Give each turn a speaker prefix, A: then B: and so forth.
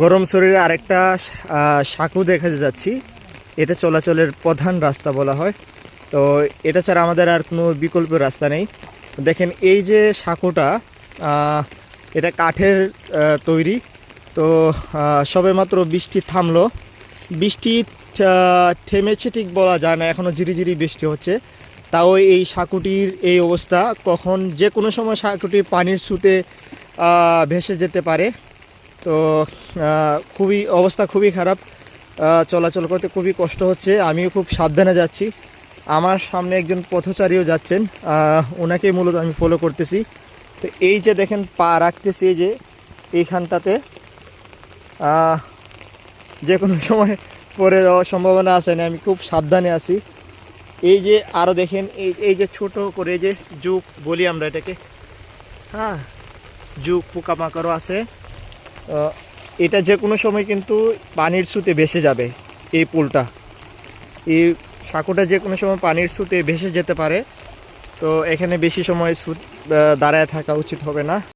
A: গরম শরীরে আরেকটা সাঁকো দেখা যাচ্ছি। এটা চলাচলের প্রধান রাস্তা বলা হয়। তো এটা ছাড়া আমাদের আর কোনো বিকল্প রাস্তা নেই। দেখেন এই যে সাঁকোটা, এটা কাঠের তৈরি। তো সবেমাত্র বৃষ্টি থামলো। বৃষ্টি থেমেছে ঠিক বলা যায় না, এখনও ঝিরিঝিরি বৃষ্টি হচ্ছে। তাও এই সাঁকোটির এই অবস্থা, কখন যে কোনো সময় সাঁকোটি পানির স্রোতে ভেসে যেতে পারে। তো খুবই অবস্থা খুবই খারাপ, চলাচল করতে খুবই কষ্ট হচ্ছে। আমিও খুব সাবধানে যাচ্ছি। আমার সামনে একজন পথচারীও যাচ্ছেন, ওনাকে মূলত আমি ফলো করতেছি। তো এই যে দেখেন পা রাখতেছি, এই যে এইখানটাতে যে কোনো সময় পড়ে যাওয়ার সম্ভাবনা আছে না, আমি খুব সাবধানে আছি। এই যে আরও দেখেন এই যে ছোট করে যে জুক বলি আমরা এটাকে, হ্যাঁ, জুক পোকামাকড়ও আছে। এটা যে কোনো সময় কিন্তু পানির স্রোতে ভেসে যাবে। এই পুলটা, এই সাঁকোটা যে কোনো সময় পানির স্রোতে ভেসে যেতে পারে। তো এখানে বেশি সময় দাঁড়ায় থাকা উচিত হবে না।